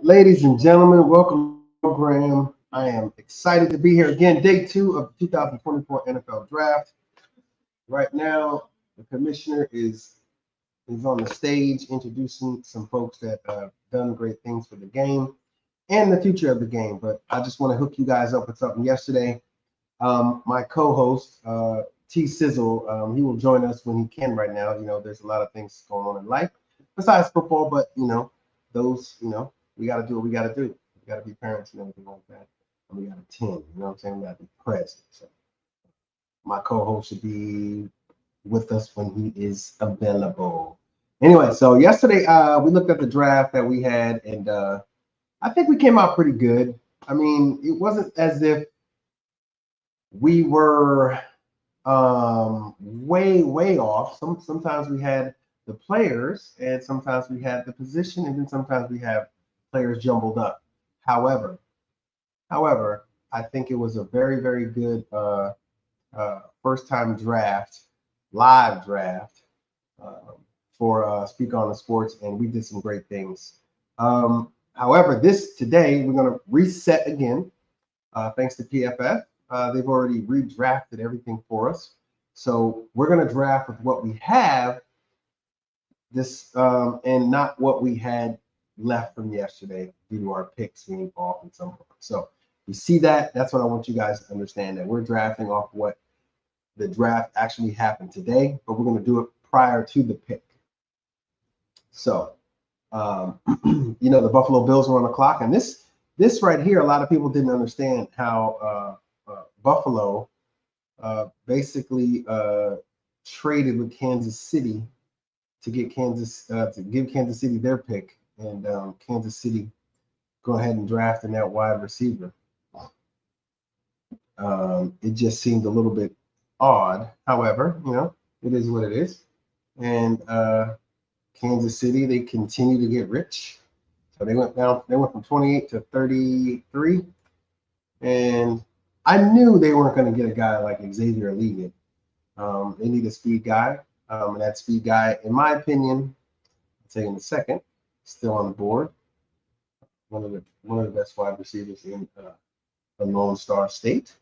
Ladies and gentlemen, welcome to the program. I am excited to be here again, day 2 of the 2024 NFL Draft. Right now, the commissioner is on the stage introducing some folks that have done great things for the game and the future of the game. But I just want to hook you guys up with something. Yesterday, my co-host, T Sizzle, he will join us when he can right now. You know, there's a lot of things going on in life besides football, but, we got to do what we got to do. We got to be parents and everything like that. And we got to attend, you know what I'm saying? We got to be present. So my co-host should be with us when he is available. Anyway, so yesterday we looked at the draft that we had, and I think we came out pretty good. I mean, it wasn't as if we were way off. Sometimes we had the players, and sometimes we had the position, and then sometimes we have players jumbled up. However, I think it was a very, very good first-time draft, live draft for Speak on the Sports, and we did some great things. However, today we're going to reset again, thanks to PFF. They've already redrafted everything for us, so we're going to draft with what we have and not what we had left from yesterday due to our picks being off and so forth. So you see that? That's what I want you guys to understand, that we're drafting off what the draft actually happened today, but we're going to do it prior to the pick. So, the Buffalo Bills are on the clock, and this right here, a lot of people didn't understand how Buffalo basically traded with Kansas City to give Kansas City their pick, and Kansas City go ahead and draft in that wide receiver. It just seemed a little bit odd. However, it is what it is. And Kansas City, they continue to get rich. So they went from 28 to 33. And I knew they weren't going to get a guy like Xavier Elliott. They need a speed guy. And that speed guy, in my opinion, I'll tell you in a second, still on the board. One of the best wide receivers in the Lone Star State.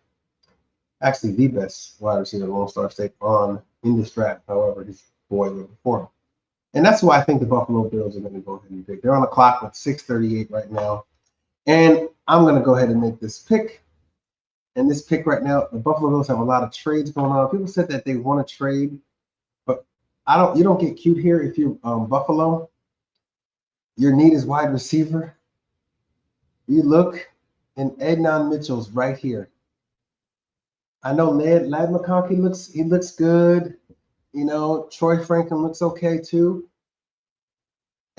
Actually, the best wide receiver in Lone Star State in this draft. However, his boy went before him. And that's why I think the Buffalo Bills are going to go ahead and pick. They're on the clock with 6:38 right now. And I'm going to go ahead and make this pick. And this pick right now, the Buffalo Bills have a lot of trades going on. People said that they want to trade, but you don't get cute here if you're Buffalo. Your need is wide receiver. You look, and Adnan Mitchell's right here. I know Ladd McConkey looks good. Troy Franklin looks okay too.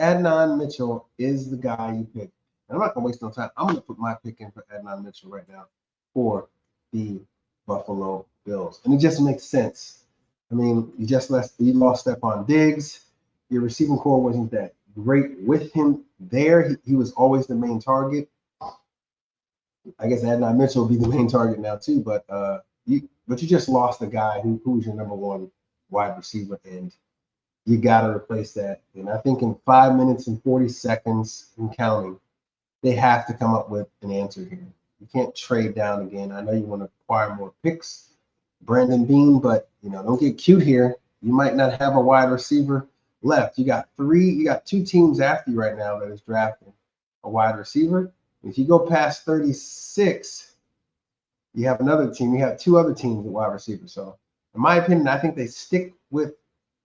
Adnan Mitchell is the guy you pick. And I'm not gonna waste no time. I'm gonna put my pick in for Adnan Mitchell right now for the Buffalo Bills, and it just makes sense. I mean, you lost Stephon Diggs. Your receiving core wasn't that great with him there. He was always the main target. I guess Adnan Mitchell will be the main target now too, but you just lost a guy who was your number one wide receiver, and you got to replace that. And I think in 5 minutes and 40 seconds and counting, they have to come up with an answer here. You can't trade down again. I know you want to acquire more picks, Brandon Bean, but don't get cute here. You might not have a wide receiver left. You got two teams after you right now that is drafting a wide receiver. If you go past 36, you have another team. You have two other teams with wide receivers. So, in my opinion, I think they stick with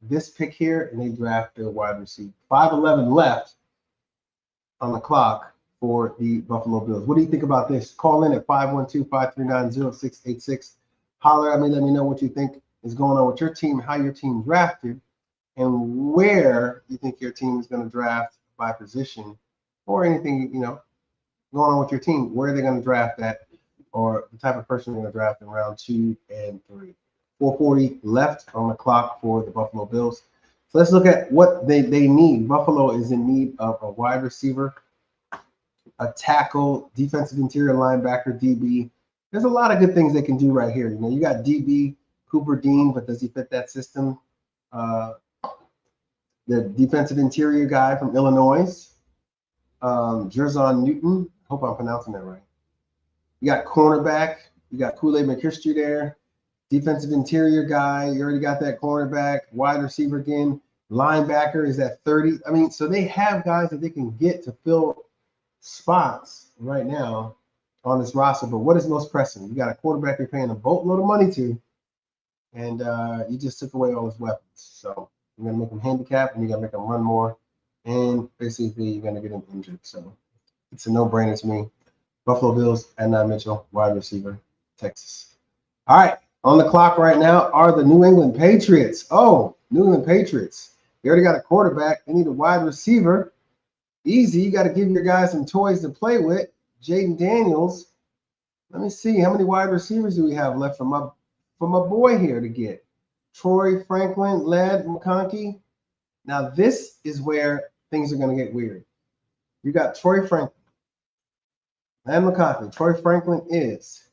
this pick here and they draft their wide receiver. 5:11 left on the clock for the Buffalo Bills. What do you think about this? Call in at 512-539-0686. Holler at me. Let me know what you think is going on with your team, how your team drafted, and where you think your team is going to draft by position, or anything going on with your team. Where are they going to draft at, or the type of person they're going to draft in round 2 and 3. 4:40 left on the clock for the Buffalo Bills. So let's look at what they need. Buffalo is in need of a wide receiver, a tackle, defensive interior linebacker, DB. There's a lot of good things they can do right here. You got DB Cooper Dean, but does he fit that system? The defensive interior guy from Illinois, Jerzon Newton. Hope I'm pronouncing that right. You got cornerback. You got Kool-Aid McKinstry there. Defensive interior guy. You already got that cornerback. Wide receiver again. Linebacker is at 30. I mean, so they have guys that they can get to fill spots right now on this roster. But what is most pressing? You got a quarterback you're paying a boatload of money to, and you just took away all his weapons. So you're going to make him handicapped, and you're going to make him run more, and basically you're going to get him injured. So it's a no-brainer to me. Buffalo Bills, Adnan Mitchell, wide receiver, Texas. All right, on the clock right now are the New England Patriots. Oh, New England Patriots. They already got a quarterback. They need a wide receiver. Easy. You got to give your guys some toys to play with. Jaden Daniels. Let me see. How many wide receivers do we have left from my boy here to get? Troy Franklin, Ladd McConkey. Now, this is where things are going to get weird. You got Troy Franklin. Ladd McConkey. Troy Franklin is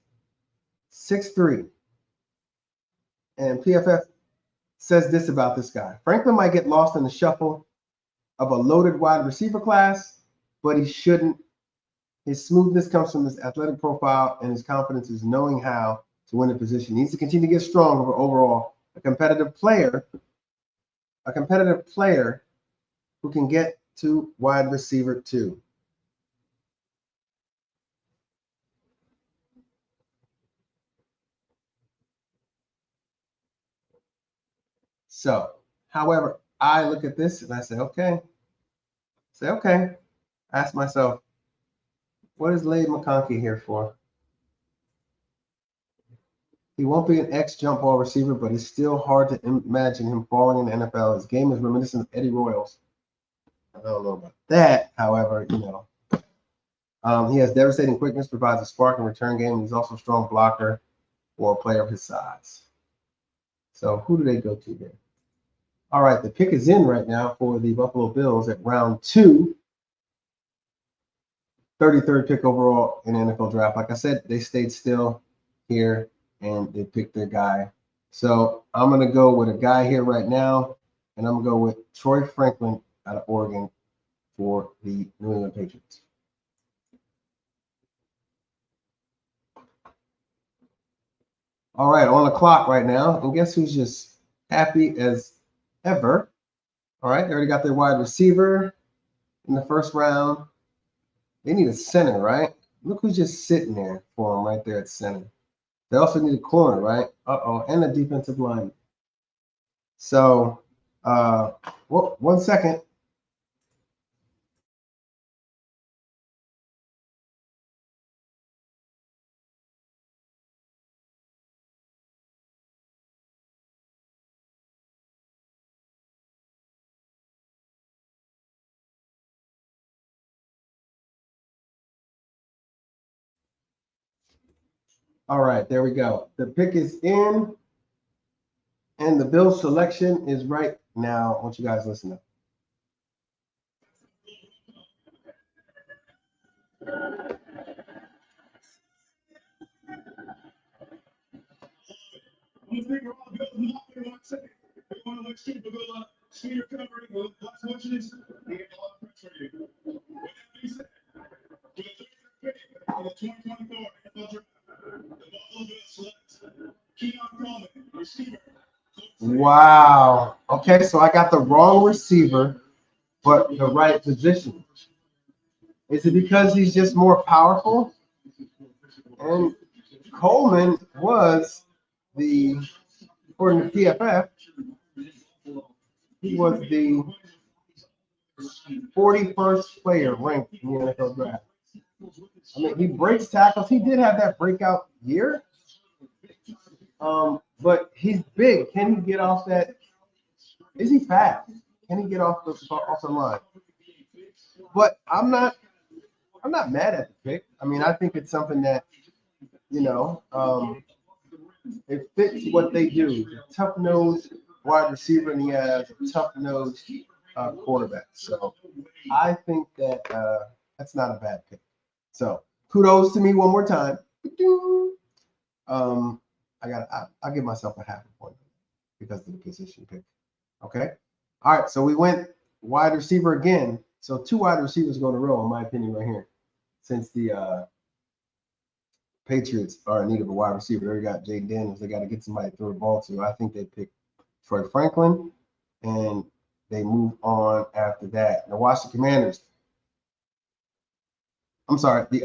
6'3". And PFF says this about this guy. Franklin might get lost in the shuffle of a loaded wide receiver class, but he shouldn't. His smoothness comes from his athletic profile, and his confidence is knowing how to win a position. He needs to continue to get stronger overall. A competitive player who can get to wide receiver 2. So, however, I look at this and I say, okay. Ask myself, what is Ladd McConkey here for? He won't be an X-jump ball receiver, but it's still hard to imagine him falling in the NFL. His game is reminiscent of Eddie Royals. I don't know about that. However, he has devastating quickness, provides a spark in return game. He's also a strong blocker for a player of his size. So who do they go to here? All right, the pick is in right now for the Buffalo Bills at round 2. 33rd pick overall in the NFL draft. Like I said, they stayed still here and they picked their guy. So I'm going to go with a guy here right now, and I'm going to go with Troy Franklin out of Oregon for the New England Patriots. All right, on the clock right now, and guess who's just happy as ever? All right, they already got their wide receiver in the first round. They need a center, right? Look who's just sitting there for them right there at center. They also need a corner, right? And a defensive line. So, well, 1 second. All right, there we go. The pick is in, and the Bills selection is right now. I want you guys to listen up. Wow. Okay, so I got the wrong receiver, but the right position. Is it because he's just more powerful? And Coleman was the, according to PFF, he was the 41st player ranked in the NFL draft. I mean, he breaks tackles. He did have that breakout year, but he's big. Can he get off that? Is he fast? Can he get off the line? But I'm not mad at the pick. I mean, I think it's something that it fits what they do. Tough nosed wide receiver, and he has a tough nosed quarterback. So I think that that's not a bad pick. So kudos to me one more time. I'll give myself a half a point because of the position pick. Okay. All right. So we went wide receiver again. So 2 wide receivers go in a row, in my opinion, right here. Since the Patriots are in need of a wide receiver, they already got Jay Daniels. They got to get somebody to throw the ball to. I think they picked Troy Franklin, and they move on after that. The Washington Commanders. I'm sorry, the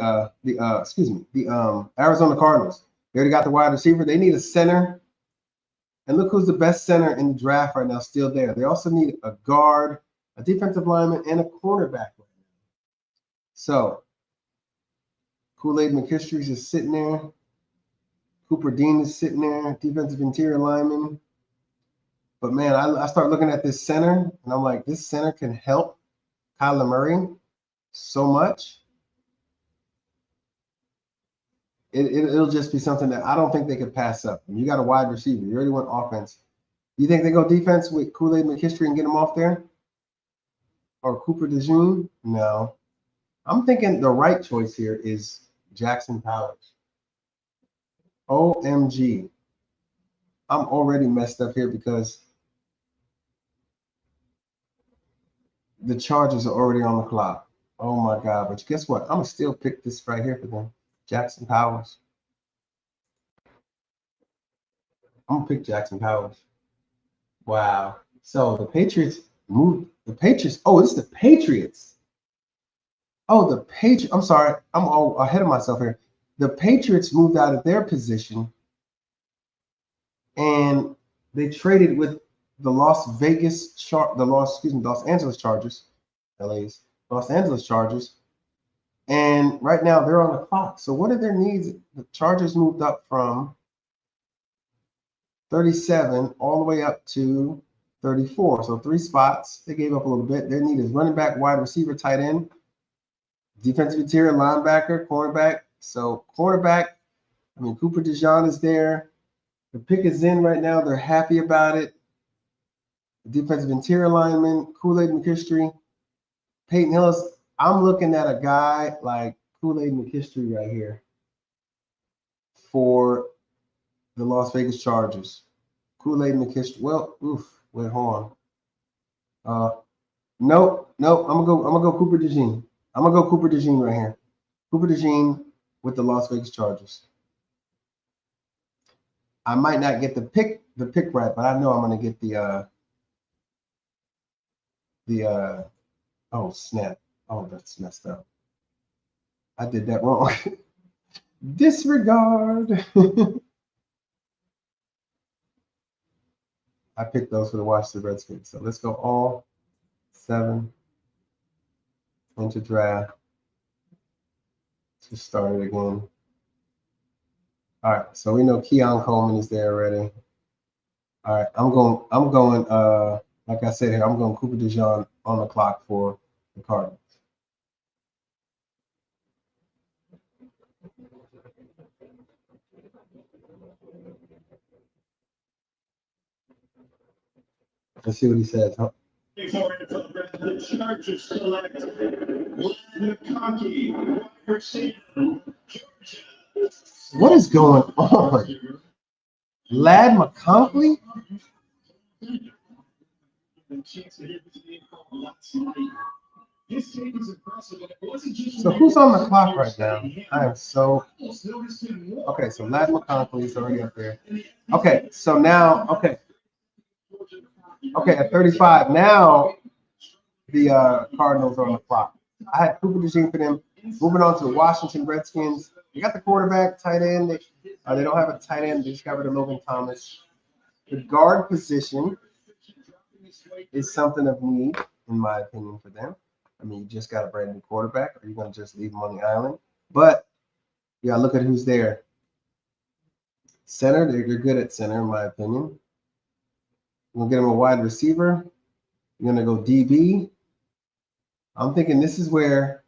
Arizona Cardinals. They already got the wide receiver. They need a center. And look who's the best center in the draft right now, still there. They also need a guard, a defensive lineman, and a cornerback. So Kool-Aid McKinstry is just sitting there. Cooper Dean is sitting there, defensive interior lineman. But man, I start looking at this center, and I'm like, this center can help Kyler Murray so much. It'll just be something that I don't think they could pass up. And you got a wide receiver. You already want offense. You think they go defense with Kool-Aid McKinstry and get him off there? Or Cooper DeJean? No. I'm thinking the right choice here is Jackson Powers. OMG. I'm already messed up here because the Chargers are already on the clock. Oh my God. But guess what? I'm going to still pick this right here for them. Jackson Powers. I'm going to pick Jackson Powers. Wow. So the Patriots moved. The Patriots. Oh, this is the Patriots. Oh, the Patriots. I'm sorry. I'm all ahead of myself here. The Patriots moved out of their position and they traded with the Los Angeles Chargers, Los Angeles Chargers. And right now they're on the clock. So what are their needs? The Chargers moved up from 37 all the way up to 34. So 3 spots. They gave up a little bit. Their need is running back, wide receiver, tight end, defensive interior, linebacker, cornerback. So cornerback, I mean, Cooper DeJean is there. The pick is in right now. They're happy about it. The defensive interior lineman, Kool-Aid McKinstry, Peyton Hillis. I'm looking at a guy like Kool-Aid McKinstry right here for the Las Vegas Chargers. Kool-Aid McKinstry. Well, wait, hold on. Nope. I'm gonna go Cooper DeJean. I'm gonna go Cooper DeJean right here. Cooper DeJean with the Las Vegas Chargers. I might not get the pick right, but I know I'm gonna get oh snap. Oh, that's messed up. I did that wrong. Disregard. I picked those for the Washington Redskins. So let's go all 7 into draft. Just start it again. All right, so we know Keon Coleman is there already. All right, I'm going like I said here, I'm going Cooper DeJean on the clock for the Cardinals. Let's see what he says. Huh? The Chargers select what is going on? Lad McConkey? So who's on the clock right now? I am so okay. So Lad McConkey is already up there. Okay, so now okay at 35 now the Cardinals are on the clock. I had Cooper DeJean for them. Moving on to the Washington Redskins. They got the quarterback, tight end. They don't have a tight end. They just got rid of Logan Thomas. The guard position is something of need, in my opinion, for them. I mean, you just got a brand new quarterback. Are you going to just leave him on the island? But yeah, look at who's there. Center, they're good at center, in my opinion. We'll get him a wide receiver. You're going to go DB. I'm thinking this is where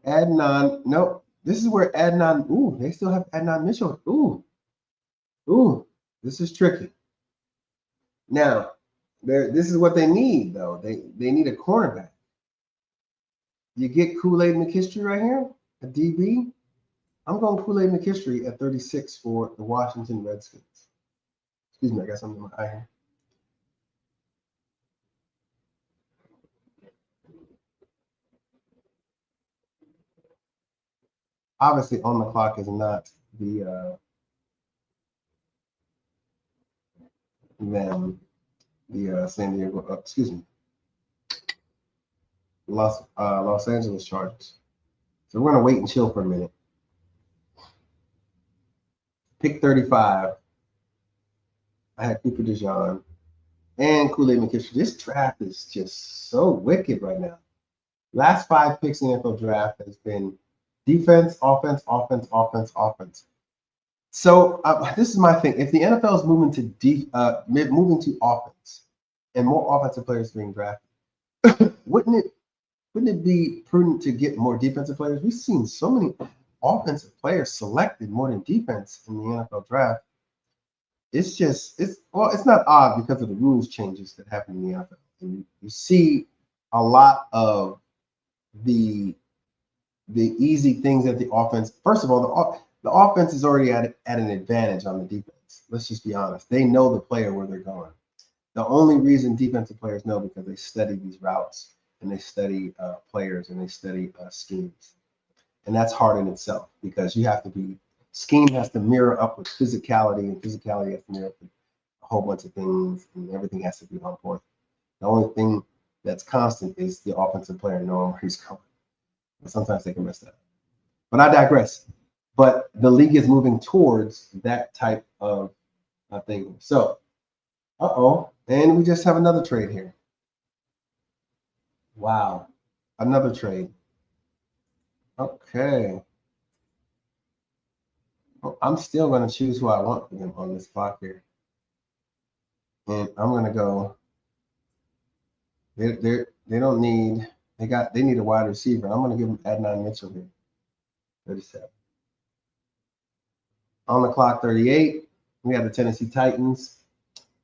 Adnan, nope. This is where Adnan, ooh, they still have Adnan Mitchell. Ooh, this is tricky. Now, this is what they need, though. They need a cornerback. You get Kool-Aid McKinstry right here, a DB. I'm going Kool-Aid McKinstry at 36 for the Washington Redskins. Excuse me, I got something in my eye here. Obviously, on the clock is not the San Diego, excuse me, Los Angeles Chargers. So we're gonna wait and chill for a minute. Pick 35. I had Cooper DeJean and Kool-Aid McKinstry. This draft is just so wicked right now. Last 5 picks in the NFL draft has been defense, offense, offense, offense, offense. So this is my thing. If the NFL is moving to offense and more offensive players being drafted, wouldn't it be prudent to get more defensive players? We've seen so many offensive players selected more than defense in the NFL draft. It's not odd because of the rules changes that happen in the NFL. And you see a lot of the easy things that the offense. First of all, the offense is already at an advantage on the defense. Let's just be honest. They know the player where they're going. The only reason defensive players know because they study these routes and they study players and they study schemes. And that's hard in itself because scheme has to mirror up with physicality, and physicality has to mirror up with a whole bunch of things, and everything has to be on point. The only thing that's constant is the offensive player knowing where he's going. But sometimes they can mess that up. But I digress. But the league is moving towards that type of thing. So, and we just have another trade here. Wow, another trade. Okay. Well, I'm still going to choose who I want for them on this clock here. And I'm going to go. They don't need. They need a wide receiver. I'm going to give them Adnan Mitchell here. 37. On the clock, 38. We have the Tennessee Titans.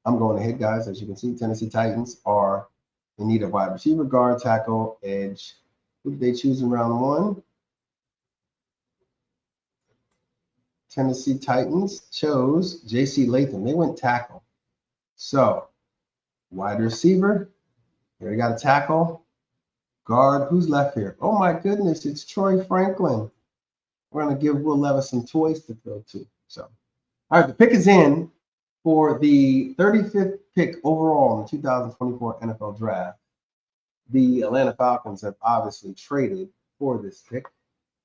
I'm going ahead, guys. As you can see, Tennessee Titans are in need of wide receiver, guard, tackle, edge. Who did they choose in round 1? Tennessee Titans chose J.C. Latham. They went tackle. So, wide receiver. Here we got a tackle. Guard. Who's left here? Oh, my goodness. It's Troy Franklin. We're going to give Will Levis some toys to throw to. So, all right, the pick is in for the 35th pick overall in the 2024 NFL Draft. The Atlanta Falcons have obviously traded for this pick.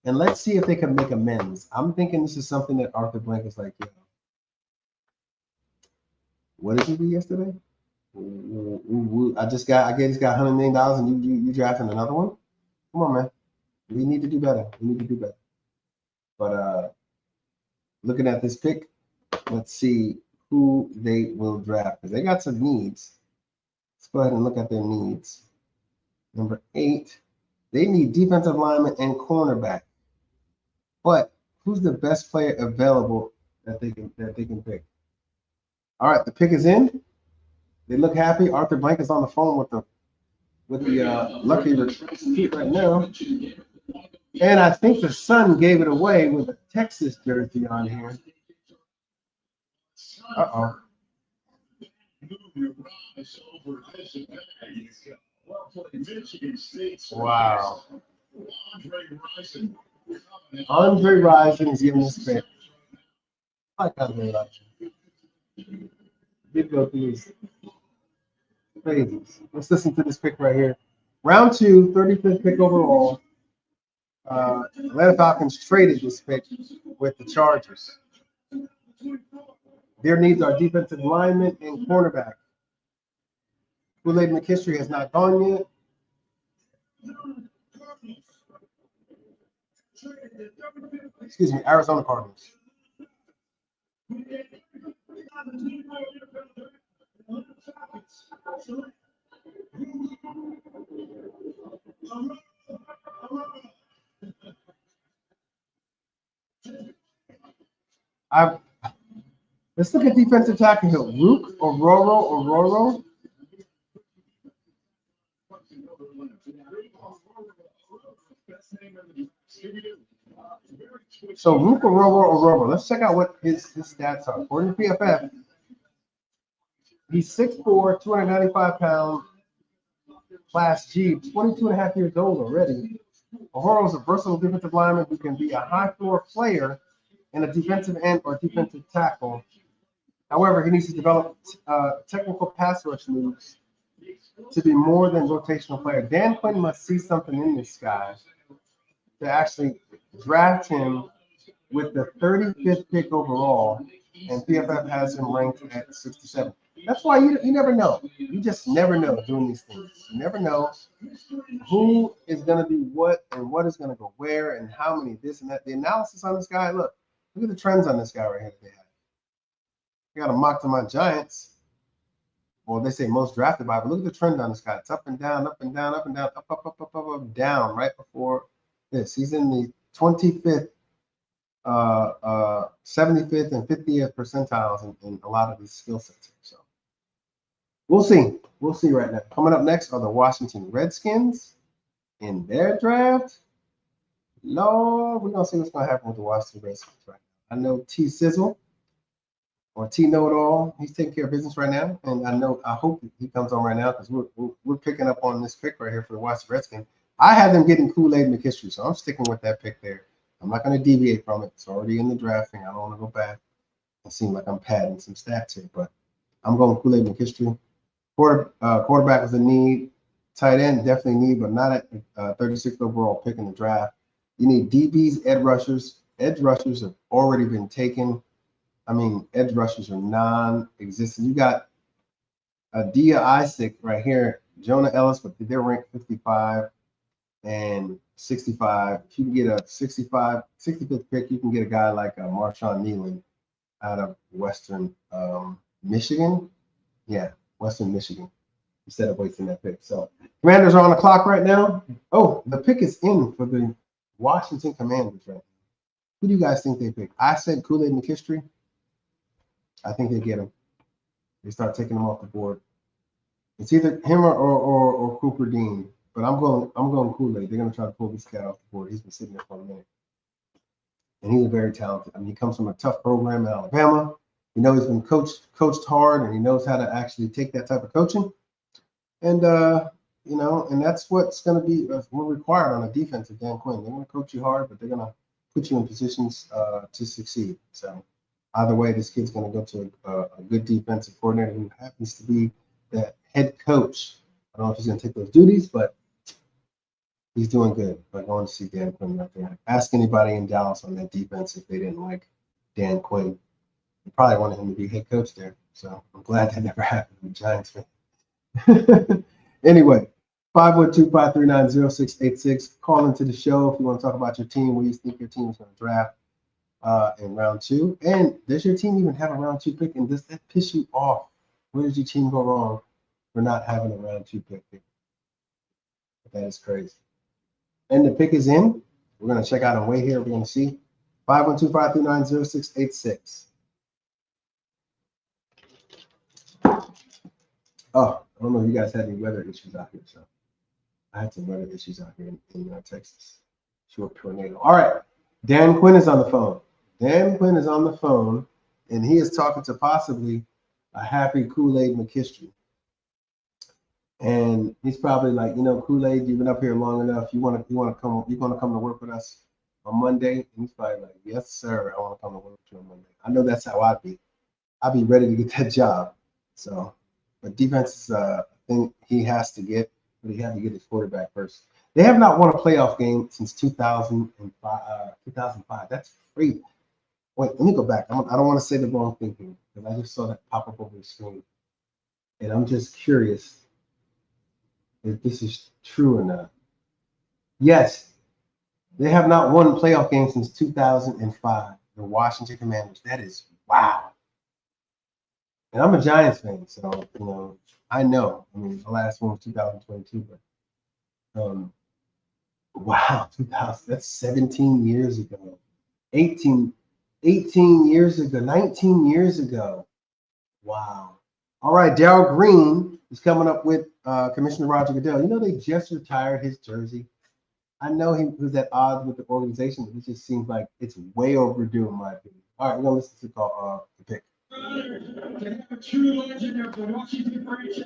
And let's see if they can make amends. I'm thinking this is something that Arthur Blank is like, what did you do yesterday? I just got $100 million and you drafting another one? Come on, man. We need to do better. But looking at this pick, let's see who they will draft because they got some needs. Let's go ahead and look at their needs. Number 8, they need defensive lineman and cornerback. But who's the best player available that they can pick? All right, the pick is in. They look happy. Arthur Blank is on the phone with the lucky recruit right now. And I think the Sun gave it away with a Texas jersey on here. Uh-oh. Wow. Andre Rison is giving this pick. I like Andre Rison. Did go through his phases. Let's listen to this pick right here. Round 2, 35th pick overall. Atlanta Falcons traded this pick with the Chargers. Their needs are defensive lineman and cornerback. Kool-Aid McKinstry has not gone yet. Excuse me, Arizona Cardinals. I Let's look at defensive tackle here. Rook or Roro. So Rook or Roro. Let's check out what his stats are. According to PFF, he's 6'4", 295 pounds, class G, 22 and a half years old already. Ohoro is a versatile defensive lineman who can be a high floor player in a defensive end or defensive tackle. However, he needs to develop technical pass rush moves to be more than rotational player. Dan Quinn must see something in this guy to actually draft him with the 35th pick overall, and PFF has him ranked at 67. That's why you never know. You just never know doing these things. You never know who is going to be what and what is going to go where and how many this and that. The analysis on this guy, look at the trends on this guy right here that they have. You got to mock to my Giants. Well, they say most drafted by, but look at the trend on this guy. It's up and down, up and down, up and down, up, down right before this. He's in the 25th, 75th, and 50th percentiles in a lot of these skill sets. So we'll see. We'll see right now. Coming up next are the Washington Redskins in their draft. Lord, we're going to see what's going to happen with the Washington Redskins right now. I know T Sizzle or T Know It All, he's taking care of business right now, and I hope he comes on right now because we're picking up on this pick right here for the Washington Redskins. I have them getting Kool-Aid McKinstry, so I'm sticking with that pick there. I'm not going to deviate from it. It's already in the drafting. I don't want to go back. It seems like I'm padding some stats here, but I'm going Kool-Aid McKinstry. Quarterback is a need. Tight end definitely need, but not at 36th overall pick in the draft. You need DBs, edge rushers. Edge rushers have already been taken. I mean, edge rushers are non-existent. You got Adia Isaac right here, Jonah Ellis, but they're ranked 55 and 65. If you can get a 65th pick, you can get a guy like Marshawn Nealon out of Western Michigan. Yeah, Western Michigan. Instead of wasting that pick. So Commanders are on the clock right now. Oh, the pick is in for the Washington Commanders right now. Who do you guys think they pick? I said Kool-Aid McKinstry. I think they get him. They start taking him off the board. It's either him or Cooper Dean. But I'm going Kool-Aid. They're going to try to pull this cat off the board. He's been sitting there for a minute. And he's very talented. I mean, he comes from a tough program in Alabama. You know, he's been coached hard, and he knows how to actually take that type of coaching. And, and that's what's going to be required on a defense of Dan Quinn. They're going to coach you hard, but they're going to put you in positions to succeed. So either way, this kid's going to go to a good defensive coordinator who happens to be the head coach. I don't know if he's going to take those duties, but he's doing good. But going to see Dan Quinn right there. Ask anybody in Dallas on that defense if they didn't like Dan Quinn. They probably wanted him to be head coach there. So I'm glad that never happened. I'm a Giants fan. Anyway, 512-539-0686. Call into the show if you want to talk about your team, where you think your team is going to draft in round 2. And does your team even have a round 2 pick? And does that piss you off? Where did your team go wrong for not having a round 2 pick? That is crazy. And the pick is in. We're going to check out and wait here. We're going to see. 512-539-0686. Oh, I don't know if you guys had any weather issues out here. So I had some weather issues out here in Texas. Short tornado. All right. Dan Quinn is on the phone. Dan Quinn is on the phone, and he is talking to possibly a happy Kool-Aid McKistry. And he's probably like, Kool-Aid, you've been up here long enough. You want to come to work with us on Monday? And he's probably like, yes, sir. I want to come to work with you on Monday. I know that's how I'd be. I'd be ready to get that job. So, but defense is a thing he has to get, but he had to get his quarterback first. They have not won a playoff game since 2005. 2005. That's crazy. Wait, let me go back. I don't want to say the wrong thing here because I just saw that pop up over the screen, and I'm just curious if this is true or not. Yes, they have not won a playoff game since 2005. The Washington Commanders. That is wow. And I'm a Giants fan, so I know. I mean, the last one was 2022, but wow, 2000. That's 17 years ago. 18 years ago. 19 years ago. Wow. All right, Darryl Green is coming up with Commissioner Roger Goodell. They just retired his jersey. I know he was at odds with the organization, but it just seems like it's way overdue in my opinion. All right, we're gonna listen to the pick. To have a true legend of the Washington franchise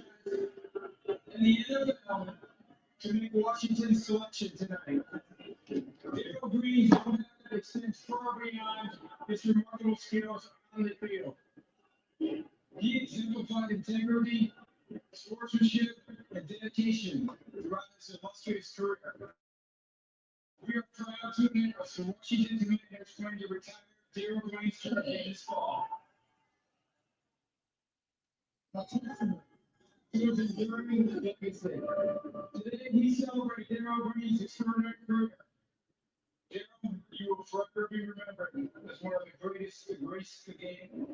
and the NFL to make Washington's selection tonight. Darryl Green's impact extends far beyond his remarkable skills on the field. He exemplified integrity, sportsmanship, and dedication throughout his illustrious career. We are proud to announce the Washington Commanders going to retire Darryl Green's jersey this fall. Today we celebrate Darryl Green's extraordinary career. Darryl, you will forever be remembered as one of the greatest to grace the game.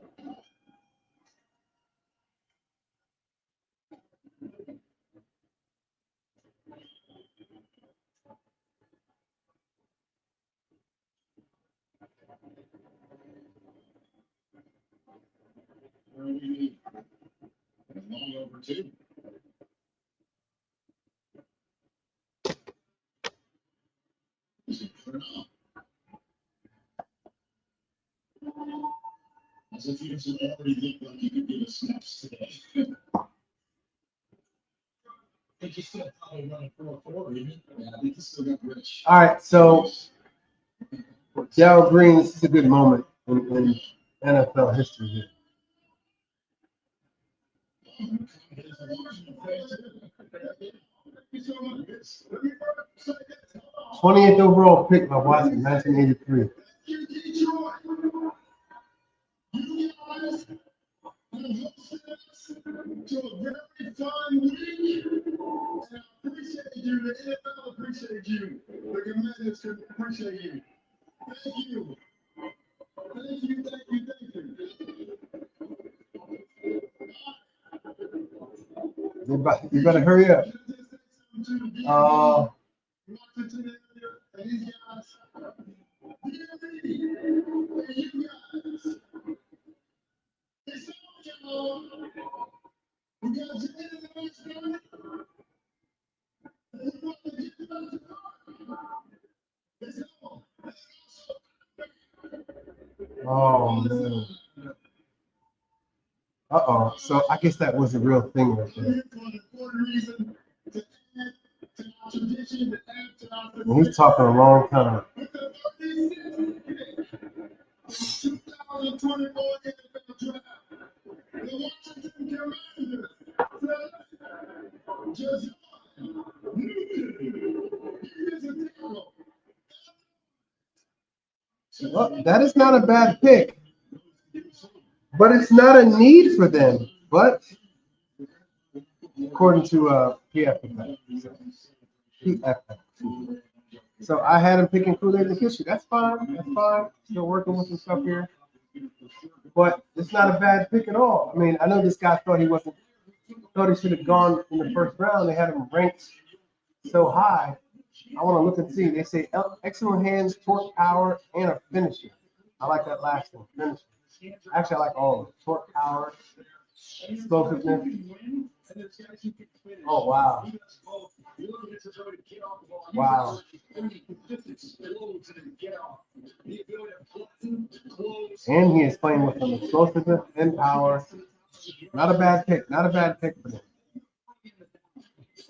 Long overdue. As if you already look like you could give us snaps today. I think you still probably running 4-4, even. Yeah, I think you still got rich. All right, so Darryl Green, this is a good moment in NFL history here. 20th overall pick by Washington, 1983. To a very fun week, and I appreciate you. The NFL appreciate you. The Commanders appreciate you. Thank you. Thank you. Thank you. Thank you. You better hurry up. Oh man. Uh-oh. So I guess that was a real thing right there. And he's talking a long time. Well, that is not a bad pick, but it's not a need for them. But according to PFF, so I had him picking Kool-Aid McKistry. That's fine. That's fine. Still working with some stuff here, but it's not a bad pick at all. I mean, I know this guy thought he should have gone in the first round. They had him ranked so high. I want to look and see. They say excellent hands, torque, power, and a finisher. I like that last one, finisher. Actually, I like all of it. Torque, power, explosiveness. Oh, wow. Wow. And he is playing with some explosiveness and power. Not a bad pick. Not a bad pick for him.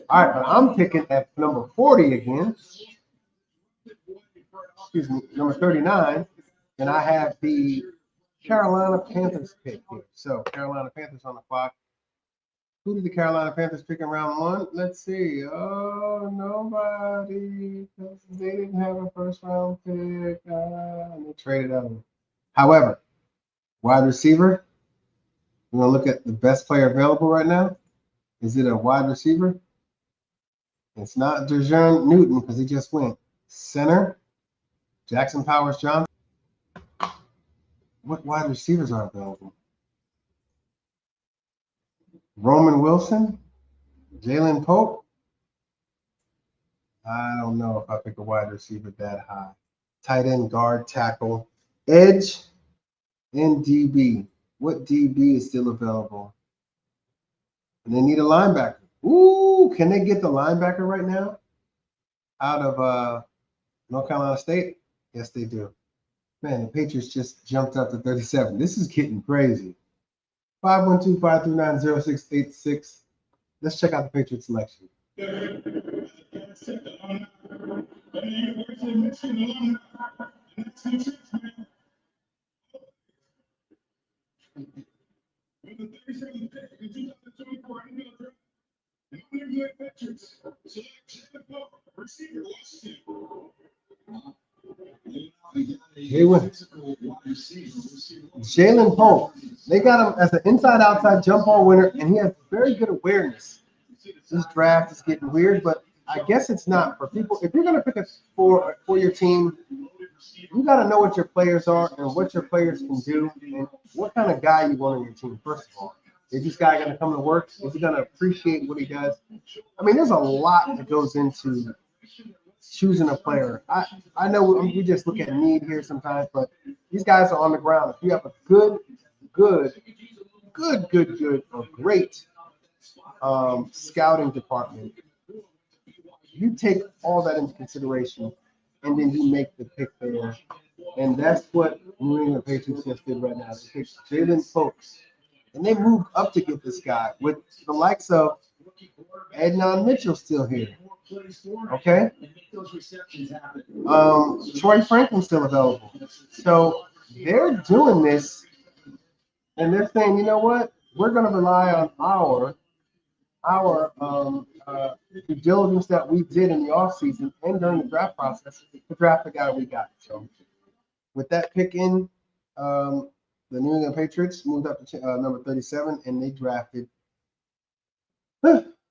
All right, but I'm picking at number 40 again. Excuse me, number 39. And I have the Carolina Panthers pick here. So Carolina Panthers on the clock. Who did the Carolina Panthers pick in round one? Let's see. Oh, nobody. They didn't have a first round pick. And they traded out. However, wide receiver. We're going to look at the best player available right now. Is it a wide receiver? It's not Dejon Newton because he just went. Center, Jackson Powers Johnson. What wide receivers are available? Roman Wilson, Jalen Pope. I don't know if I pick a wide receiver that high. Tight end, guard, tackle, edge, and DB. What DB is still available? And they need a linebacker. Ooh, can they get the linebacker right now out of North Carolina State? Yes, they do. Man, the Patriots just jumped up to 37. This is getting crazy. 512-539-0686. Let's check out the Patriots selection. They went Jalen Pope. They got him as an inside-outside jump ball winner, and he has very good awareness. This draft is getting weird, but I guess it's not for people. If you're going to pick for your team, you got to know what your players are and what your players can do and what kind of guy you want on your team, first of all. Is this guy going to come to work? Is he going to appreciate what he does? I mean, there's a lot that goes into choosing a player. I know we just look at need here sometimes, but these guys are on the ground. If you have a good, or great scouting department, you take all that into consideration, and then you make the pick there. And that's what New England Patriots just did right now. They picked Jalen Pope, and they moved up to get this guy with the likes of Adnan Mitchell still here. Okay. Troy Franklin's still available. So they're doing this, and they're saying, you know what? We're going to rely on our due diligence that we did in the offseason and during the draft process to draft the guy we got. So with that pick in, the New England Patriots moved up to number 37, and they drafted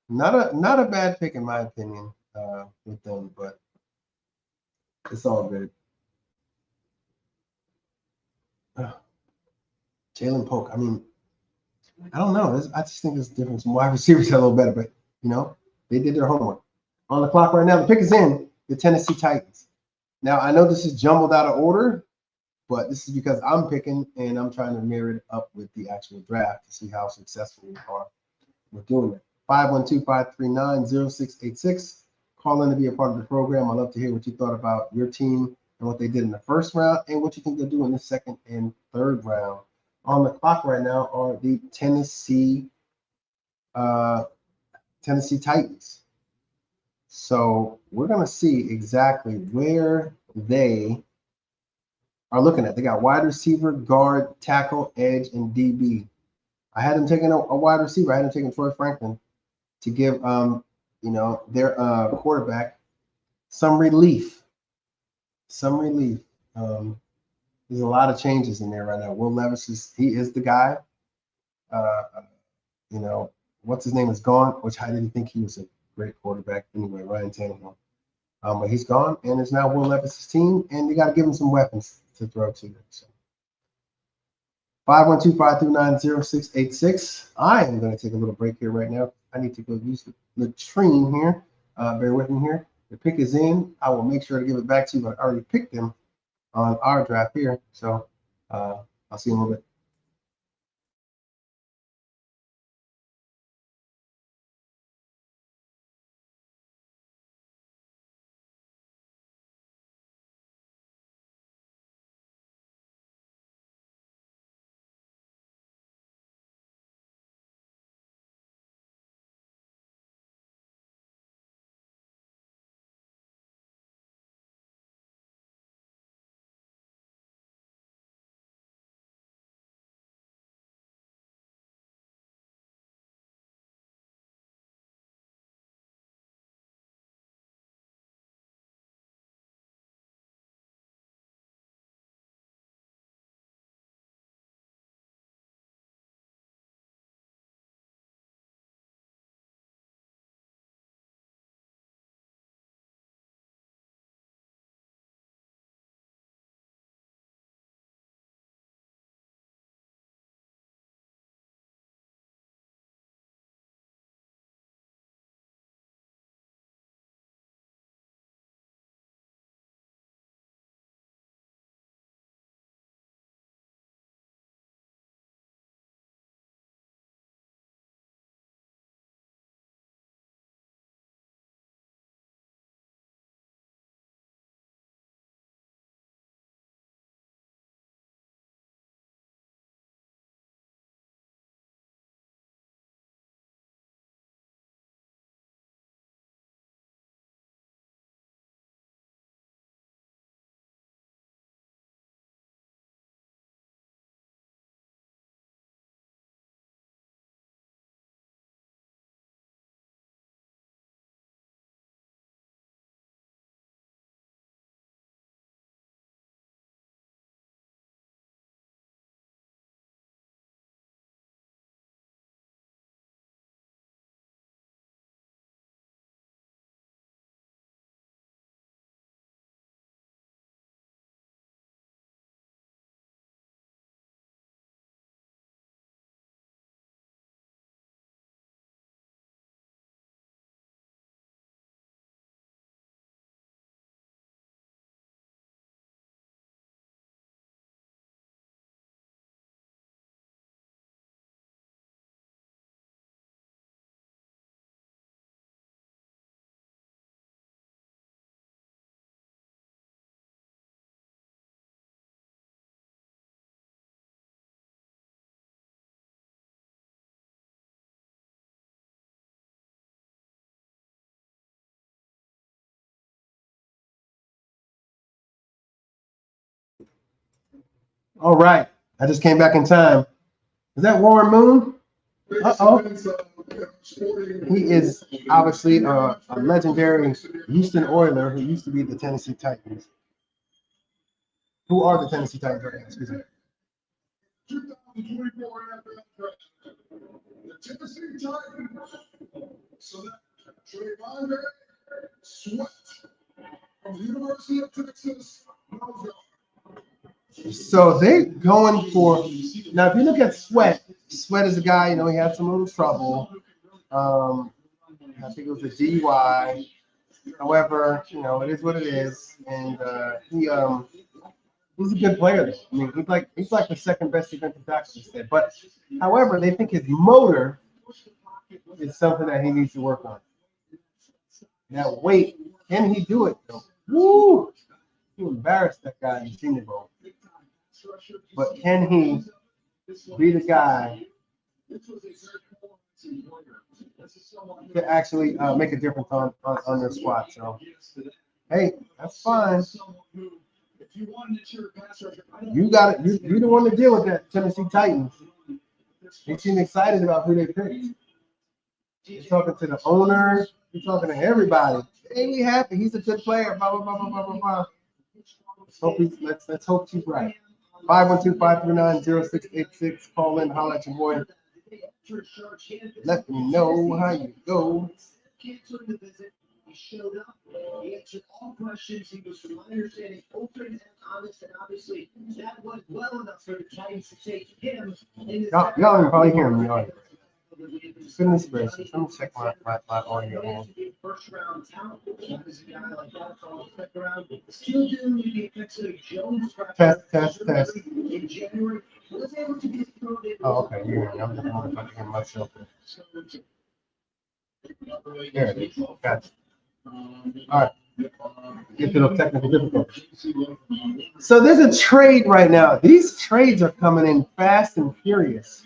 not a bad pick in my opinion with them, but it's all good. Jalen Polk. I mean, I don't know. I just think there's a difference. Some wide receivers are a little better, but they did their homework. On the clock right now, the pick is in. The Tennessee Titans. Now I know this is jumbled out of order, but this is because I'm picking and I'm trying to mirror it up with the actual draft to see how successful we are with doing it. 512-539-0686. Call in to be a part of the program. I'd love to hear what you thought about your team and what they did in the first round and what you think they'll do in the second and third round. On the clock right now are the Tennessee Titans. So we're going to see exactly where they are looking at. They got wide receiver, guard, tackle, edge, and DB. I had them taking a wide receiver. I had them taking Troy Franklin to give their quarterback some relief. There's a lot of changes in there right now. Will Levis is the guy. What's his name is gone, which I didn't think he was a great quarterback anyway, Ryan Tannehill. But he's gone, and it's now Will Levis's team, and they got to give him some weapons to throw to. So 512-539-0686. I am going to take a little break here right now. I need to go use the latrine here. Bear with me here. The pick is in. I will make sure to give it back to you, but I already picked them on our draft here. So I'll see you in a little bit. All right. I just came back in time. Is that Warren Moon? Uh-oh. He is obviously a legendary Houston Oiler who used to be the Tennessee Titans. Who are the Tennessee Titans right now? Excuse me. 2024 NFL Draft. The Tennessee Titans select Trayvon Sweat from the University of Texas. So they're going for now. If you look at Sweat, Sweat is a guy. You know, he had some little trouble. I think it was a DUI. However, you know, it is what it is, and he's a good player. I mean, he's like the second best defensive tackle they said. But however, they think his motor is something that he needs to work on. That weight, can he do it though? Woo! He embarrassed that guy in the Senior Bowl. But can he be the guy to actually make a difference on their squad? So, hey, that's fine. You got it. You're the one to deal with that Tennessee Titans. They seem excited about who they picked. You're talking to the owner. You're talking to everybody. Hey, we happy. He's a good player. Blah blah blah blah blah blah blah. Let's hope he's right. 512-539-0686. Call in, holler at your boy. Let me know how you go. He showed up. He answered all questions. He was, from my understanding, open and honest, and obviously that went well enough for the Titans to take him. Y'all can probably hear me. Goodness gracious. Let me check my audio here. First round talent. Is a guy like that from the second round. Still doing the defensive Jones Test. In January. Was able to get promoted. Oh, okay. You hear me. I'm just wondering if I can hear myself. There it is. Gotcha. All right. Get to the technical difficulties. So there's a trade right now. These trades are coming in fast and furious.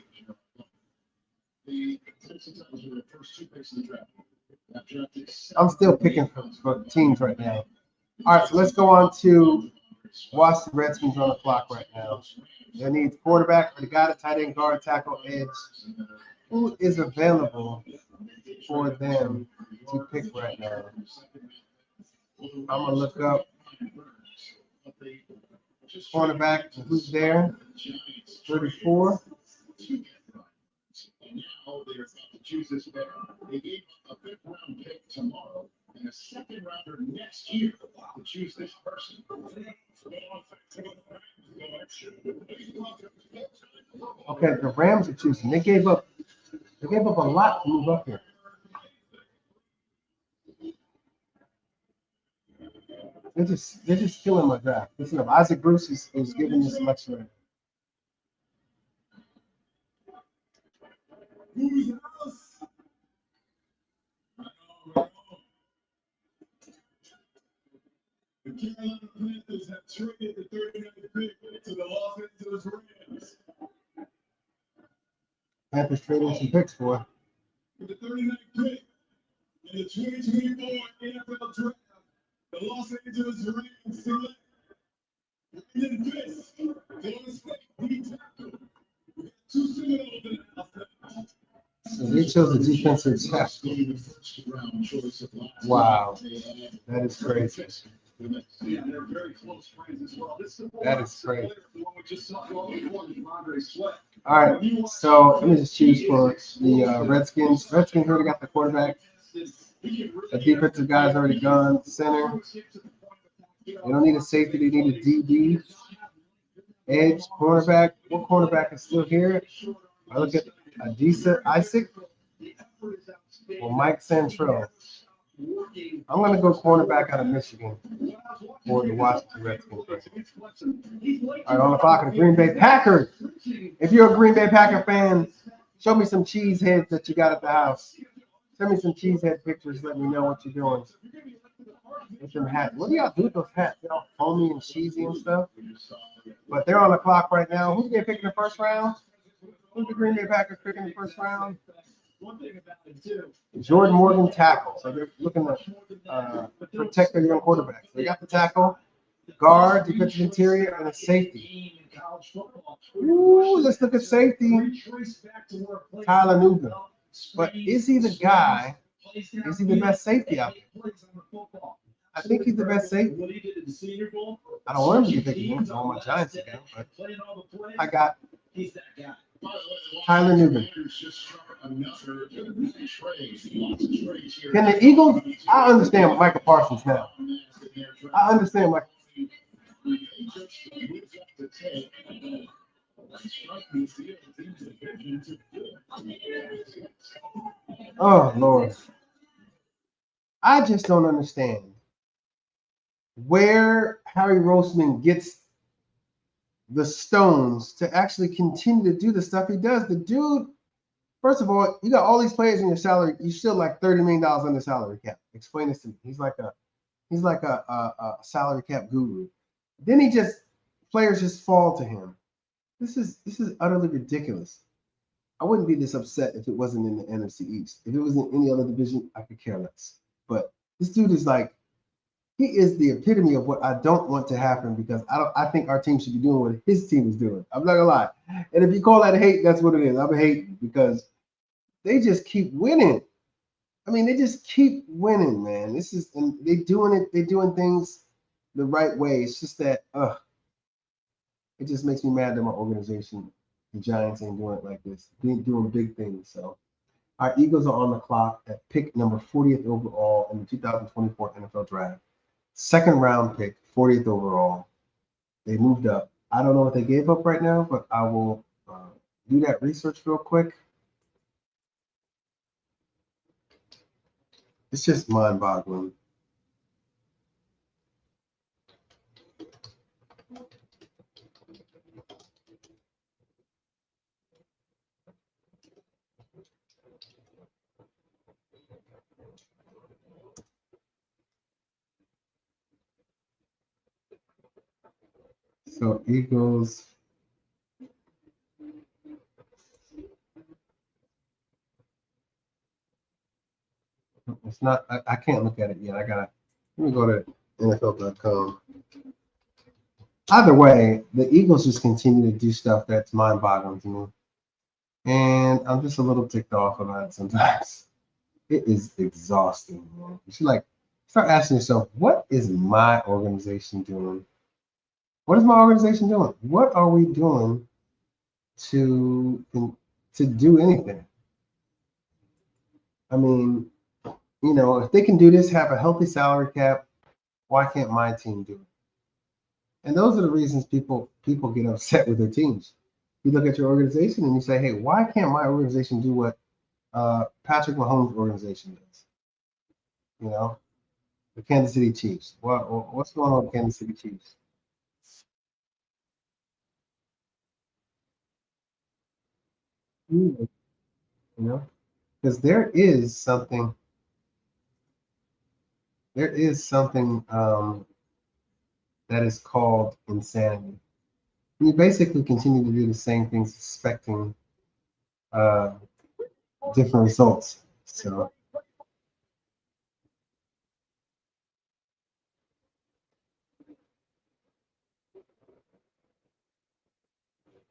I'm still picking for teams right now. All right, so let's go on to Washington Redskins on the clock right now. They need quarterback, they got a tight end, guard, tackle, edge. Who is available for them to pick right now? I'm gonna look up cornerback. Who's there? 34. Now they're about to choose this man. They gave a fifth-round pick tomorrow and a second rounder next year to choose this person. Okay, the Rams are choosing. They gave up a lot to move up here. They're just killing my draft. Listen up, Isaac Bruce is giving this much right. Who's else? The Carolina Panthers have traded the 39th pick to the Los Angeles Rams. Panthers trading some picks for. With the 39th pick in the 2024 NFL Draft, the Los Angeles Rams select Brandon Fisk, Florida State D tackle. We got two Seminoles in the house. So they chose a defensive tackle. Wow, that is crazy. Yeah, they're very close friends as well. That is crazy. All right, so let me just choose for the Redskins. Redskins already got the quarterback. The defensive guy's already gone. Center. They don't need a safety. They need a DB. Edge, cornerback. What cornerback is still here? I look at Adisa Isaac or Mike Santrell. I'm going to go cornerback out of Michigan for the Washington Redskins. All right, on the clock, the Green Bay Packers. If you're a Green Bay Packer fan, show me some cheese heads that you got at the house. Send me some cheese head pictures. Let me know what you're doing. With them hats. What do y'all do with those hats? They're all foamy and cheesy and stuff. But they're on the clock right now. Who did they pick in the first round? Who's the Green Bay Packers picking in the first round? Jordan Morgan tackle. So they're looking to protect their young quarterbacks. They got the tackle, guard, defensive interior, and a safety. Ooh, let's look at safety. Tyler Newton. But is he the guy? Is he the best safety out there? I think he's the best safety. I don't want him to be picking him because I want my Giants to go, but I got Tyler Newton. Can the Eagles? I understand Michael Parsons now. I understand Michael. Oh Lord, I just don't understand where Harry Roseman gets the stones to actually continue to do the stuff he does. The dude, first of all, you got all these players in your salary. You still like $30 million under salary cap. Explain this to me. He's like a salary cap guru. Then players just fall to him. This is utterly ridiculous. I wouldn't be this upset if it wasn't in the NFC East. If it was in any other division, I could care less. But this dude is like, he is the epitome of what I don't want to happen because I think our team should be doing what his team is doing. I'm not gonna lie. And if you call that hate, that's what it is. I'm hating because they just keep winning. I mean, they just keep winning, man. And they're doing things the right way. It's just that it just makes me mad that my organization, the Giants, ain't doing it like this. They're doing big things. So our Eagles are on the clock at pick number 40th overall in the 2024 NFL Draft. Second round pick, 40th overall. They moved up. I don't know what they gave up right now, but I will do that research real quick. It's just mind-boggling. So Eagles. It's not. I can't look at it yet. Let me go to NFL.com. Either way, the Eagles just continue to do stuff that's mind-boggling to me, and I'm just a little ticked off about it sometimes. It is exhausting, man. You should start asking yourself, what is my organization doing? What is my organization doing? What are we doing to do anything? I mean, if they can do this, have a healthy salary cap, why can't my team do it? And those are the reasons people get upset with their teams. You look at your organization and you say, hey, why can't my organization do what Patrick Mahomes' organization does? The Kansas City Chiefs. What's going on with Kansas City Chiefs? You know, because there is something that is called insanity. You basically continue to do the same things, expecting uh, different results. So,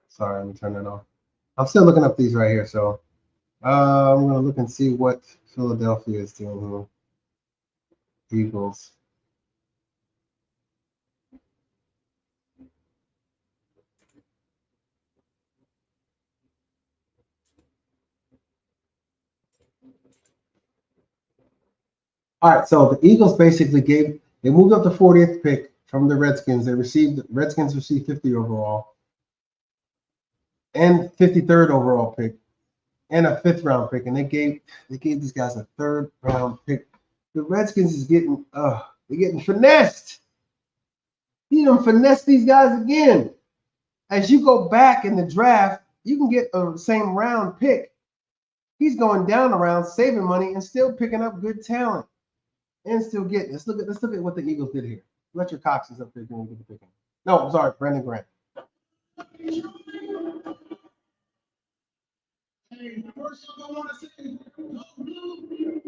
sorry, let me turn that off. I'm still looking up these right here. So, I'm gonna look and see what Philadelphia is doing here. Eagles. All right, so the Eagles basically they moved up the 40th pick from the Redskins. Redskins received 50 overall and 53rd overall pick and a 5th round pick, and they gave these guys a 3rd round pick. The Redskins is they're getting finessed. You know, finesse these guys again. As you go back in the draft, you can get a same round pick. He's going down around, saving money, and still picking up good talent. And still getting. Let's look at what the Eagles did here. Fletcher Cox is up there doing good picking. No, I'm sorry, Brandon Grant. Hey, first I want to say, go blue, go blue.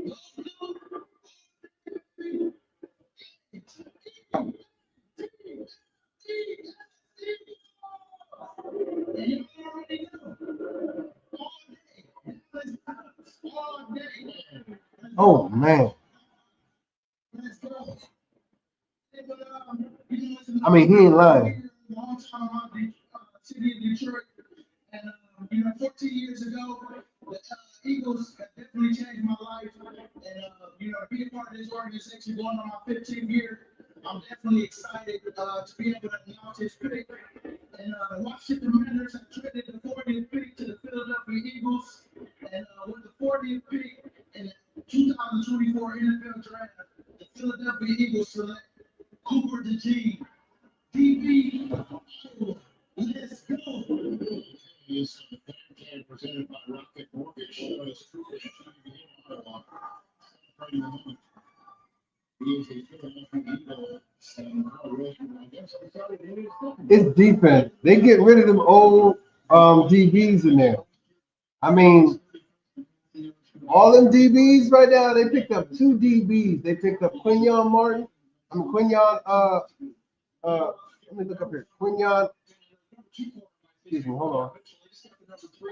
Oh man. I mean, he ain't lying. City of Detroit, and 14 years ago, the Eagles have definitely changed my life, and to be a part of this organization going on my 15th year, I'm definitely excited to be able to announce his pick. And Washington Commanders have traded the 40th pick to the Philadelphia Eagles, and with the 40th pick in the 2024 NFL Draft, the Philadelphia Eagles select Cooper DeJean, DB. Let's go. Is presented by Rocket Mortgage. It's defense. They get rid of them old DBs in there. I mean, all them DBs right now, they picked up 2 DBs. They picked up Quinyon Martin. I mean Quinyon let me look up here. Quinyon, excuse me, hold on.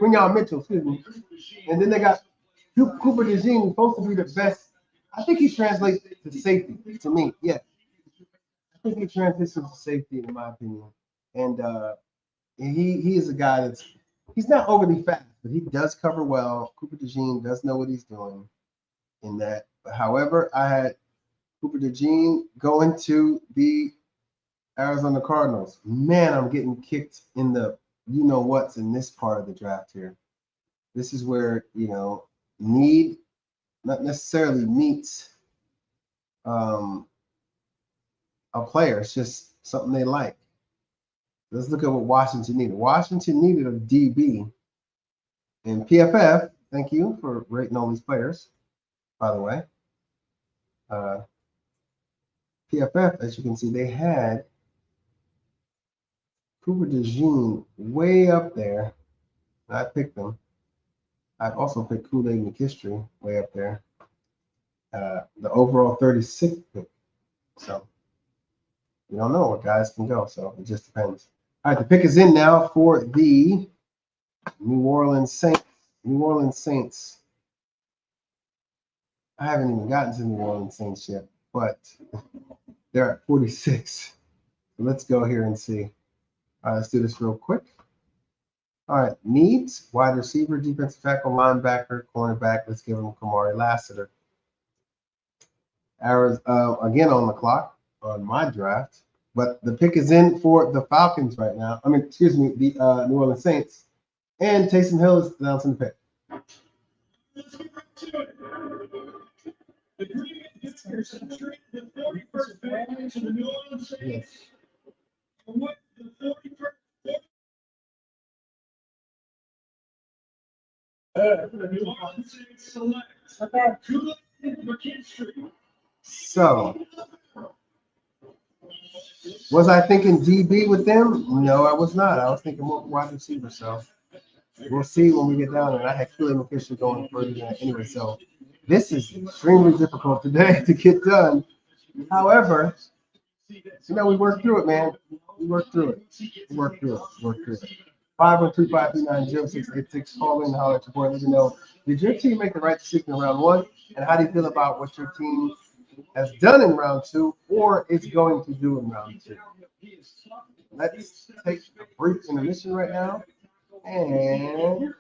Quinyon Mitchell, excuse me. And then they got Cooper DeJean, supposed to be the best. I think he translates to safety to me. Yeah. I think he transitions to safety in my opinion. And he is a guy he's not overly fast, but he does cover well. Cooper DeJean does know what he's doing in that. But however, I had Cooper DeJean going to the Arizona Cardinals. Man, I'm getting kicked in the you know what's in this part of the draft here. This is where, need not necessarily meets a player. It's just something they like. Let's look at what Washington needed. Washington needed a DB. And PFF, thank you for rating all these players, by the way. PFF, as you can see, they had Cooper DeJean way up there. I picked them. I also picked Kool-Aid McKinstry way up there. The overall 36th pick. So you don't know where guys can go. So it just depends. All right, the pick is in now for the New Orleans Saints. New Orleans Saints. I haven't even gotten to New Orleans Saints yet, but they're at 46. So let's go here and see. All right, let's do this real quick. All right, needs wide receiver, defensive tackle, linebacker, cornerback. Let's give him Kamari Lassiter. Again on the clock on my draft, but the pick is in for the Falcons right now. I mean, excuse me, the New Orleans Saints, and Taysom Hill is announcing the pick. Let's get right to it. The Green Bay Packers have traded the 41st pick to the New Orleans Saints. Yes. And with the 41st the New Orleans Saints select Kool-Aid McKinstry. So, was I thinking DB with them? No, I was not. I was thinking more wide receiver. So we'll see when we get down there. I had Kool-Aid McKinstry going further than that anyway. So this is extremely difficult today to get done. However, we worked through it, man. We worked through it. We worked through it. We worked through it. 512-539-0686. Call in, holler at your boy. Let me know. Did your team make the right decision in round 1? And how do you feel about what your team has done in round 2 or is going to do in round 2? Let's take a brief intermission right now. And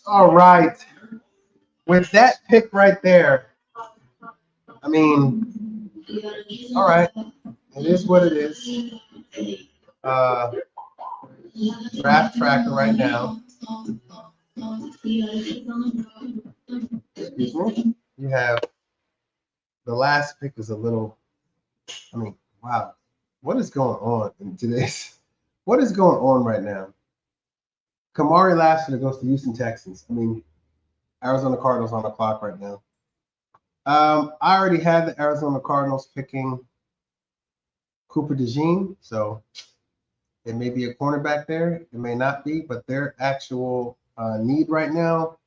All right. With that pick right there, I mean, all right. It is what it is. Uh, Draft tracker right now. Excuse me. You have the last pick is a little. I mean, wow. What is going on in today's? What is going on right now? Kamari Lassiter goes to Houston Texans. I mean, Arizona Cardinals on the clock right now. I already had the Arizona Cardinals picking Cooper DeJean, so it may be a cornerback there. It may not be, but their actual need right now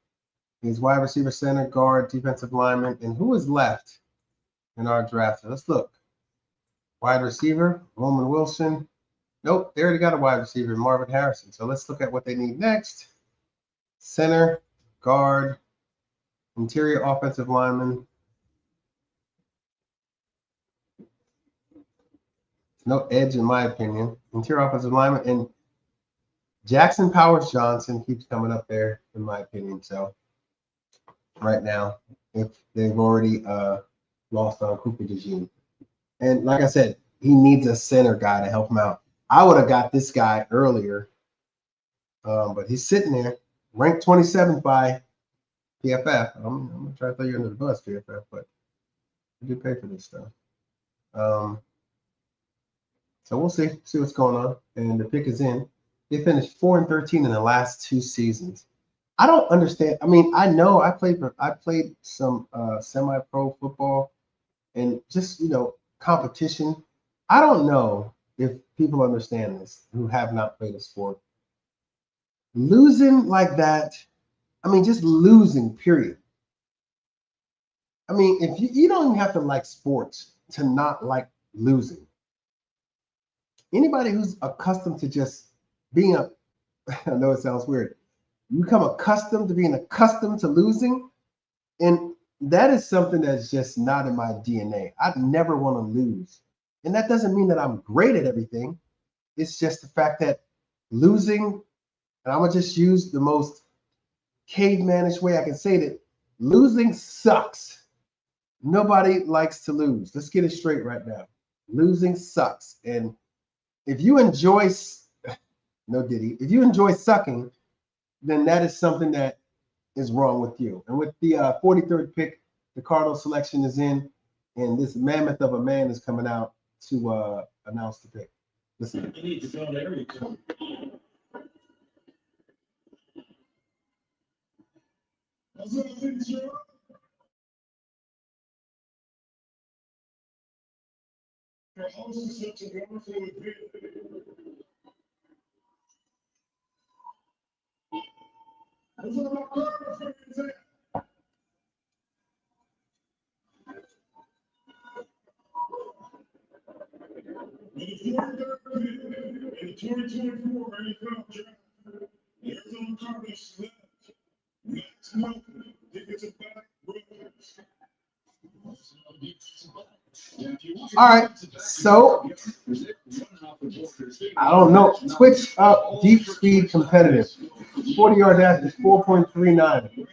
is wide receiver, center, guard, defensive lineman, and who is left in our draft? Let's look. Wide receiver, Roman Wilson. Nope, they already got a wide receiver, Marvin Harrison. So let's look at what they need next. Center, guard, interior offensive lineman. No edge, in my opinion. Interior offensive lineman. And Jackson Powers Johnson keeps coming up there, in my opinion. So right now, if they've already lost on Cooper DeJean. And like I said, he needs a center guy to help him out. I would have got this guy earlier, but he's sitting there, ranked 27th by PFF. I'm going to try to throw you under the bus, PFF, but I do pay for this stuff. So we'll see what's going on. And the pick is in. They finished 4-13 in the last 2 seasons. I don't understand. I mean, I know I played some semi-pro football and just competition. I don't know if people understand this who have not played a sport. Losing like that, I mean, just losing, period. I mean, if you don't even have to like sports to not like losing. Anybody who's accustomed to just being I know it sounds weird. You become accustomed to being accustomed to losing, and that is something that's just not in my DNA. I never want to lose. And that doesn't mean that I'm great at everything. It's just the fact that losing, and I'm going to just use the most cavemanish way I can say it, losing sucks. Nobody likes to lose. Let's get it straight right now. Losing sucks. And if you enjoy, no Diddy, if you enjoy sucking, then that is something that is wrong with you. And with the 43rd pick, the Cardinal selection is in, and this mammoth of a man is coming out to announce the pick. Listen. You need to build area code. That's what I think, sure. Your house is such a wonderful event. That's what my girlfriend said. With the 43rd pick in the 2024 NFL Draft, the Arizona Cardinals select Max Melvin, defensive back, Rutgers. All right, so I don't know. Switch up deep speed competitive. 40-yard dash is 4.39.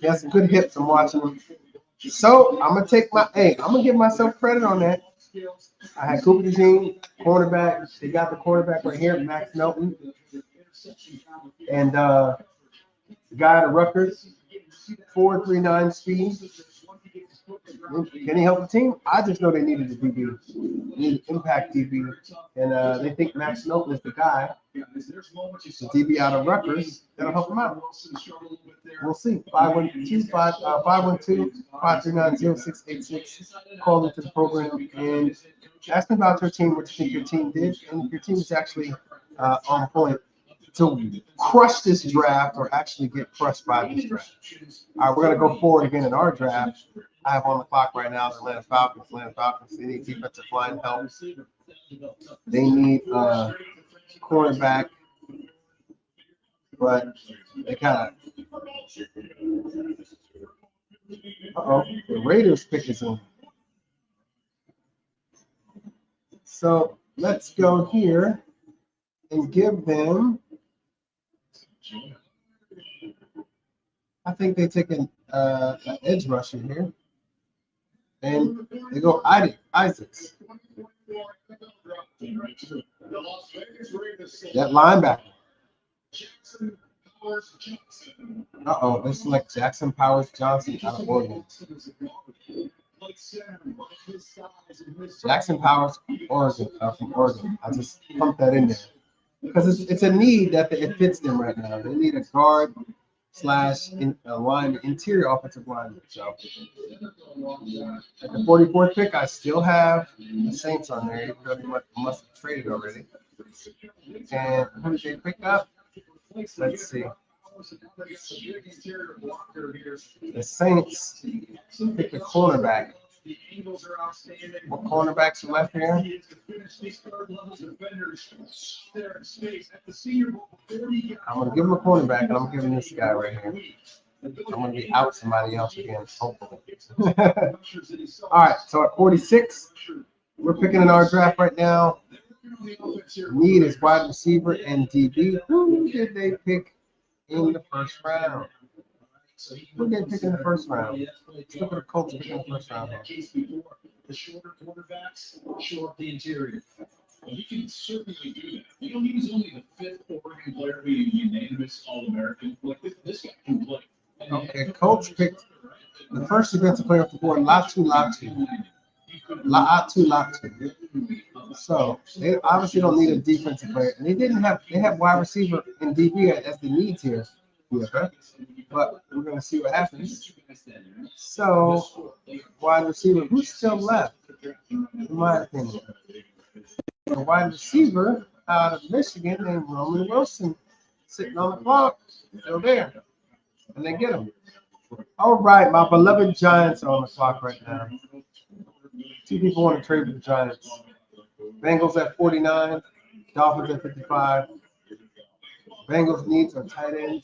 He has some good hips. I'm watching him. So I'm gonna give myself credit on that. I had Cooper DeJean, cornerback. They got the cornerback right here, Max Melton, and the guy at Rutgers, 4.39 speed. Can he help the team? I just know they needed a DB, needed impact DB, and they think Max Melton is the guy, the DB out of Rutgers, that'll help him out. We'll see. 512-539-0686. Call into the program and ask me about your team, what you think your team did, and if your team is actually on point to crush this draft or actually get crushed by this draft. All right, we're going to go forward again in our draft. I have on the clock right now the Atlanta Falcons. They need defensive line help. They need cornerback, but they kind of. The Raiders pick is in. So let's go here and give them think they take an edge rusher here, and they go Isaacs. That linebacker. Uh-oh, they select Jackson Powers Johnson out of Oregon. Jackson Powers, Oregon, from Oregon. I just pumped that in there because it's a need that it fits them right now. They need a guard slash line, interior offensive line. So at the 44th pick, I still have the Saints on there. Even though they must have traded already. And who did they pick up? Let's see. The Saints picked a cornerback. What cornerbacks are left here? I'm going to give him a cornerback, and I'm giving this guy right here. I'm going to be out somebody else again, hopefully. All right, so at 46, we're picking in our draft right now. Need is wide receiver and DB. Who did they pick in the first round? Who did they pick in the first round? Let's look at the Colts pick in the first round here. The shorter quarterbacks shore up the interior. Well, you can certainly do that. You know, he was only the 5th Oregon player to be a unanimous All-American. Like, this guy can play. Okay, Colts picked the first defensive player off the board, Latu. So they obviously don't need a defensive player, and they have wide receiver and DB as the needs here. Okay? But we're gonna see what happens. So wide receiver, who's still left? In my opinion, the wide receiver out of Michigan named Roman Wilson, sitting on the clock, still there, and they get him. All right, my beloved Giants are on the clock right now. 2 people want to trade with the Giants. Bengals at 49, Dolphins at 55. Bengals needs are tight end,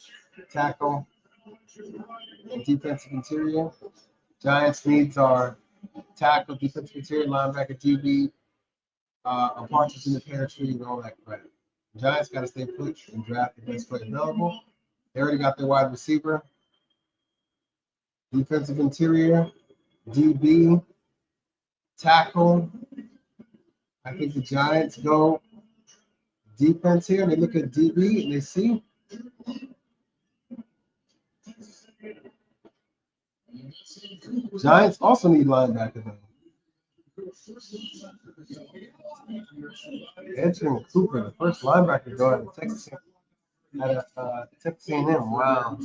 tackle, and defensive interior. Giants needs are tackle, defensive interior, linebacker, DB, a partridge in the pear tree, and all that crap. Giants got to stay put and draft the best player available. They already got their wide receiver, defensive interior, DB, tackle. I think the Giants go defense here. They look at DB and they see. Giants also need linebacker though. Edgerrin Cooper, the first linebacker to go out of Texas. Texas A&M. Wow.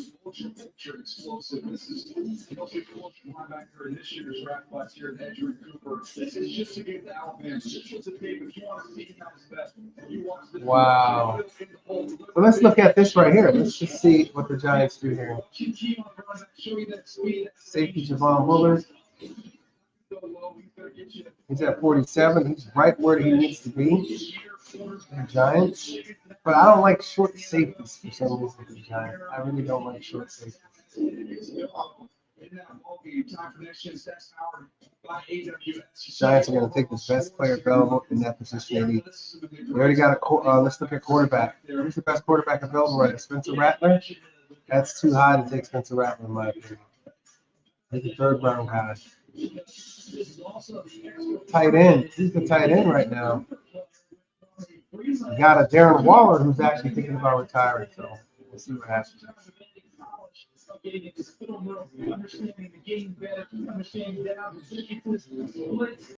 Wow. So let's look at this right here. Let's just see what the Giants do here. Safety Javon Bullard. He's at 47. He's right where he needs to be. The Giants. But I don't like short safeties for some reason. The Giants. I really don't like short safeties. Giants are going to take the best player available in that position they need. We already got let's look at quarterback. Who's the best quarterback available right now? Spencer Rattler? That's too high to take Spencer Rattler in my opinion. He's the 3rd round guy. Tight end. Who's the tight end right now? You got a Darren Waller who's actually thinking about retiring, so we'll see what happens.